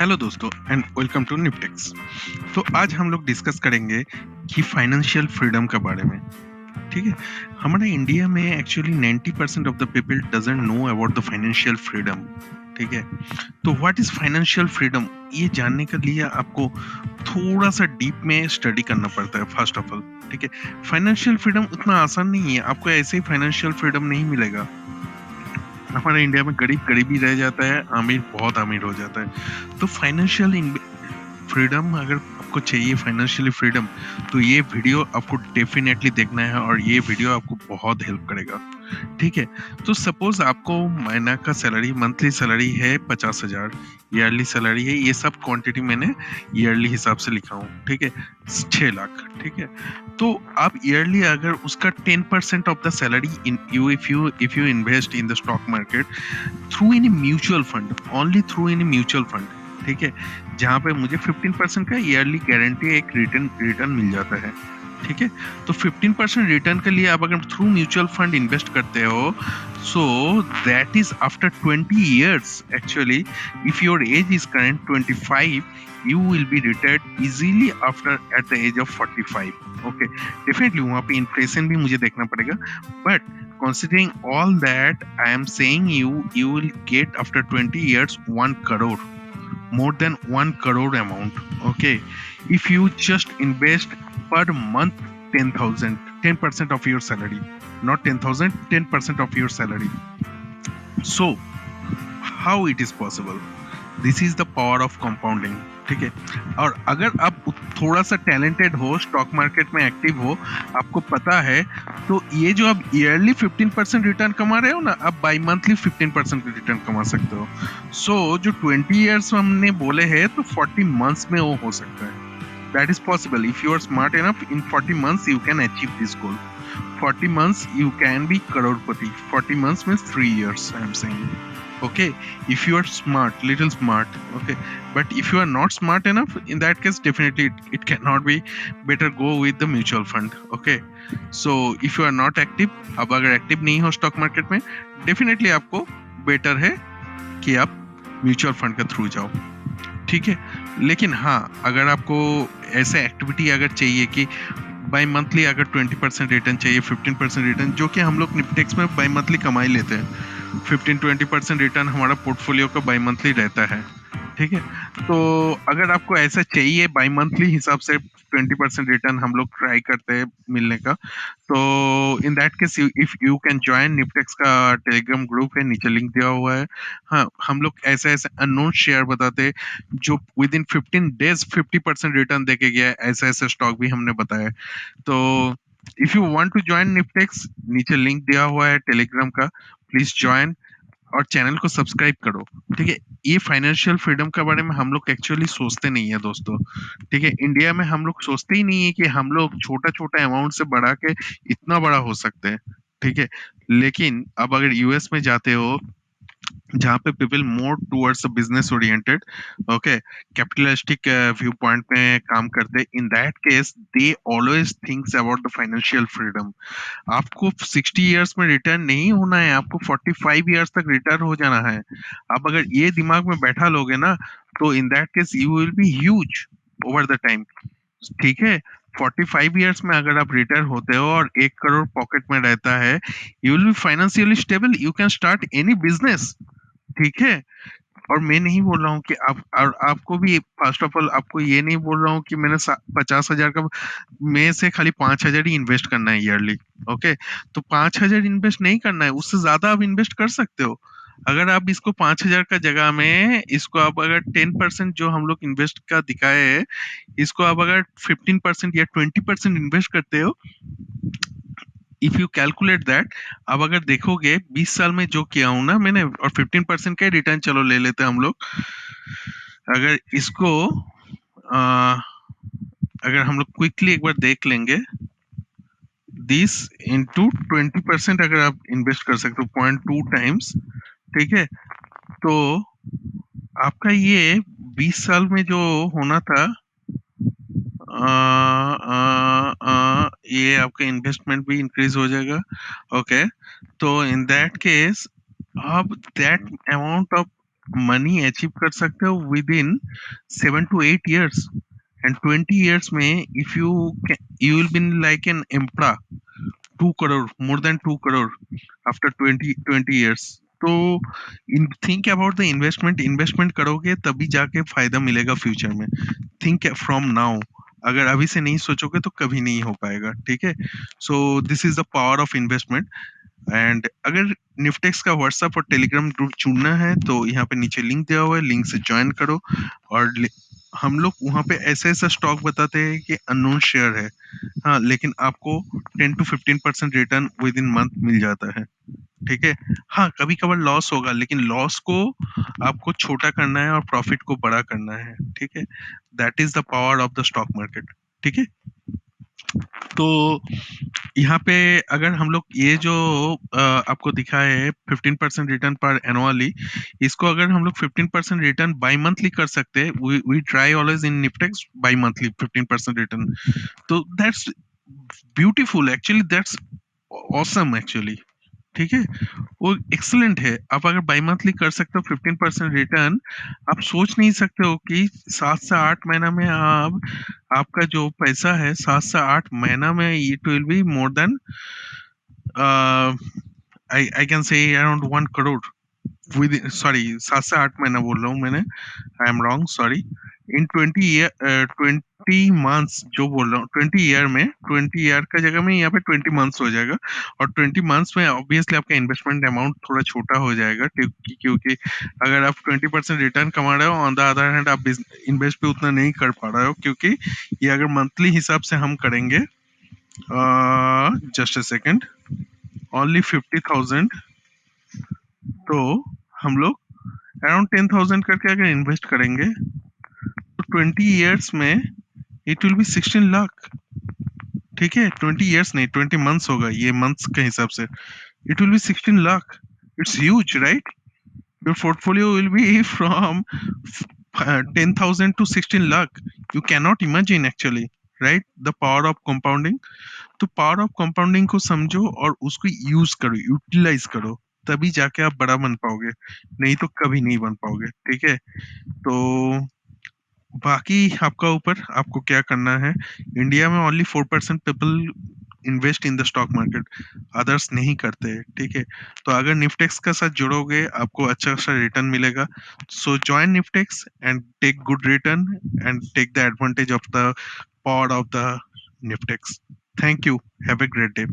Hello दोस्तों and welcome to निपटेक्स। तो आज हम लोग डिस्कस करेंगे कि फाइनेंशियल फ्रीडम के बारे में। ठीक है, हमारे इंडिया में actually 90% of the people doesn't know about the financial freedom. ठीक है, तो व्हाट इज फाइनेंशियल फ्रीडम, ये जानने के लिए आपको थोड़ा सा डीप में स्टडी करना पड़ता है फर्स्ट ऑफ ऑल। ठीक है, फाइनेंशियल फ्रीडम उतना आसान नहीं है, आपको ऐसे ही फाइनेंशियल फ्रीडम नहीं मिलेगा। हमारे इंडिया में गरीब गरीब ही रह जाता है, अमीर बहुत अमीर हो जाता है। तो फाइनेंशियल फ्रीडम अगर आपको चाहिए, फाइनेंशियली फ्रीडम, तो ये वीडियो आपको डेफिनेटली देखना है और ये वीडियो आपको बहुत हेल्प करेगा। ठीक है, तो सपोज आपको महीना का सैलरी, मंथली सैलरी है 50,000, ईयरली सैलरी है, ये सब क्वांटिटी मैंने ईयरली हिसाब से लिखा हूँ। ठीक है, 6 लाख। ठीक है, तो आप ईयरली अगर उसका 10% of the salary in you if you invest in the stock market through any mutual fund, only through any mutual fund, ठीक है, जहाँ पे मुझे 15% का ईयरली गारंटी एक रिटर्न मिल जाता है। ठीक है, तो 15% रिटर्न के लिए आप अगर थ्रू म्यूचुअल फंड इन्वेस्ट करते हो, so that is after 20 years actually. If your age is current 25, you will be retired easily after at the age of 45. Okay, definitely वहाँ पे इन्फ्लेशन भी मुझे देखना पड़ेगा, but considering all that, I am saying you will get after 20 years 1 crore, more than 1 crore amount. Okay, if you just invest per month 10,000, 10% of your salary, not 10,000, 10% of your salary. So how it is possible? This is the power of compounding. ठीक है, और अगर आप थोड़ा सा talented हो, stock market में active हो, आपको पता है, तो ये जो आप ईयरली 15% रिटर्न कमा रहे हो ना, आप बाई मंथली 15% रिटर्न कमा सकते हो। सो जो 20 ईयर्स हमने बोले हैं, तो 40 मंथ्स में वो हो सकता है। That is possible if you are smart enough. In 40 months you can achieve this goal. 40 months you can be crorepati. 40 months means 3 years, I am saying. Okay, if you are smart, little smart. Okay, but if you are not smart enough, in that case definitely it cannot be. Better go with the mutual fund. Okay, so if you are not active, अब अगर active नहीं हो stock market में, definitely आपको better है कि आप mutual fund के through जाओ। ठीक है, लेकिन हाँ, अगर आपको ऐसे एक्टिविटी अगर चाहिए कि बाई मंथली अगर 20% रिटर्न चाहिए, 15% रिटर्न, जो कि हम लोग निपटेक्स में बाई मंथली कमाई लेते हैं, 15-20% रिटर्न हमारा पोर्टफोलियो का बाई मंथली रहता है। ठीक है, तो अगर आपको ऐसा चाहिए बाई मंथली हिसाब से 20% रिटर्न हम लोग ट्राई करते हैं मिलने का, तो in that case if you can join निपटेक्स का टेलीग्राम ग्रुप है, नीचे लिंक दिया हुआ है। हाँ, हम लोग ऐसे ऐसे अननोन शेयर बताते हैं जो विद इन 15 डेज 50% रिटर्न देके गया है, ऐसे ऐसे स्टॉक भी हमने बताया। तो if you want to join निपटेक्स, नीचे लिंक दिया हुआ है टेलीग्राम का, प्लीज ज्वाइन और चैनल को सब्सक्राइब करो। ठीक है, ये फाइनेंशियल फ्रीडम के बारे में हम लोग एक्चुअली सोचते नहीं है दोस्तों। ठीक है, इंडिया में हम लोग सोचते ही नहीं है कि हम लोग छोटा छोटा अमाउंट से बढ़ा के इतना बड़ा हो सकते हैं। ठीक है, लेकिन अब अगर यूएस में जाते हो, जहाँ पे people more towards business oriented, okay, capitalistic view point में काम करते हैं, इन that case they always thinks about the financial freedom. आपको 60 इयर्स में रिटर्न नहीं होना है, आपको 45 इयर्स तक रिटर्न हो जाना है। आप अगर ये दिमाग में बैठा लोगे ना, तो in that case you will be huge over the time. ठीक है, 45 इयर्स में अगर आप रिटायर होते हो और 1 करोड़ पॉकेट में रहता है, you will be financially stable, you can start any business. ठीक है, और मैं नहीं बोल रहा हूँ कि आप, और आपको भी फर्स्ट ऑफ ऑल आपको ये नहीं बोल रहा हूँ कि मैंने 50,000 का में से खाली 5,000 ही इन्वेस्ट करना है ईयरली। ओके, तो 5,000 इन्वेस्ट नहीं करना है, उससे ज्यादा आप इन्वेस्ट कर सकते हो। अगर आप इसको 5,000 का जगह में इसको आप अगर 10% जो हम लोग इन्वेस्ट का दिखाए है, इसको आप अगर 15% या 20% इन्वेस्ट करते हो, इफ यू कैलकुलेट दैट, अब अगर देखोगे 20 साल में जो किया हूं ना मैंने, और 15% का रिटर्न चलो ले लेते हैं हम लोग। अगर इसको आ, अगर हम लोग क्विकली एक बार देख लेंगे, 10 into 20% अगर आप इन्वेस्ट कर सकते हो 0.2 टाइम्स, ठीक है, तो आपका ये 20 साल में जो होना था, ये आपका इन्वेस्टमेंट भी इंक्रीज हो जाएगा। ओके, तो इन दैट केस अब that amount of money achieve कर सकते हो with in 7 to 8 years, and 20 years में if you will be like an emperor, 2 crore, more than 2 crore after 20 years. तो in think about the investment करोगे तभी जाके फायदा मिलेगा फ्यूचर में. Think from now. अगर अभी से नहीं सोचोगे तो कभी नहीं हो पाएगा. ठीक है. So this is the power of investment. And अगर निफ्टेक्स का व्हाट्सएप और टेलीग्राम ग्रुप चुनना है तो यहाँ पे नीचे लिंक दिया हुआ है, लिंक से ज्वाइन करो. और हम लोग वहाँ पे ऐसे ऐसा स्टॉक बताते हैं कि अननोन शेयर है. हाँ, लेकिन आपको 10 to 15% return within month मिल जाता है. ठीक है. हाँ, कभी कभार लॉस होगा, लेकिन लॉस को आपको छोटा करना है और प्रॉफिट को बड़ा करना है. ठीक है. That is the power of the stock market. ठीक है. तो यहाँ पे अगर हम लोग ये जो आपको दिखा है 15% रिटर्न पर एनुअली, इसको अगर हम लोग 15% रिटर्न बाई मंथली कर सकते हैं, वी ट्राई ऑलवेज इन निफ्टेक्स बाई मंथली 15% रिटर्न. तो that's beautiful actually, that's awesome actually. ठीक है. वो एक्सलेंट है. आप अगर बाई मंथली कर सकते हो 15% रिटर्न, आप सोच नहीं सकते हो कि 7 से 8 महीना में आप आपका जो पैसा है 7 से 8 महीना में it will be more than I can say around 1 crore with. Sorry, 7 से 8 महीना बोल रहा हूँ मैंने. I am wrong, sorry. In 20 months जो बोल रहा हूँ, 20 ईयर में, 20 ईयर का जगह में यहाँ पे 20 मंथ्स हो जाएगा. और 20 मंथ्स में ऑब्वियसली आपका इन्वेस्टमेंट अमाउंट थोड़ा छोटा हो जाएगा, क्योंकि अगर आप 20% रिटर्न कमा रहे हो, ऑन द अदर हैंड आप इन्वेस्ट भी उतना नहीं कर पा रहे हो, क्योंकि ये अगर मंथली हिसाब से हम करेंगे, जस्ट अ सेकेंड, ओनली 50,000, तो हम लोग अराउंड 10,000 करके अगर इन्वेस्ट करेंगे तो 20 ईयर्स में इट विल बी 16 लाख. ठीक है. 20 ईयर्स नहीं, 20 मंथ्स होगा, ये मंथ्स के हिसाब से. It will B 16 lakh. It's huge, right? Your portfolio will be from 10,000 to 16 lakh. You cannot imagine actually, right? The power of compounding. तो पावर ऑफ कंपाउंडिंग को समझो और उसको यूज करो, यूटिलाइज करो, तभी जाके आप बड़ा बन पाओगे, नहीं तो कभी नहीं बन पाओगे. ठीक है. तो बाकी आपका ऊपर, आपको क्या करना है. इंडिया में only 4% people invest in the stock market, others नहीं करते. ठीक है. तो अगर निफ्टेक्स का साथ जुड़ोगे आपको अच्छा खासा रिटर्न मिलेगा. सो ज्वाइन निफ्टेक्स and take good return and take the advantage of the power of the निफ्टेक्स. Thank you. Have a great day.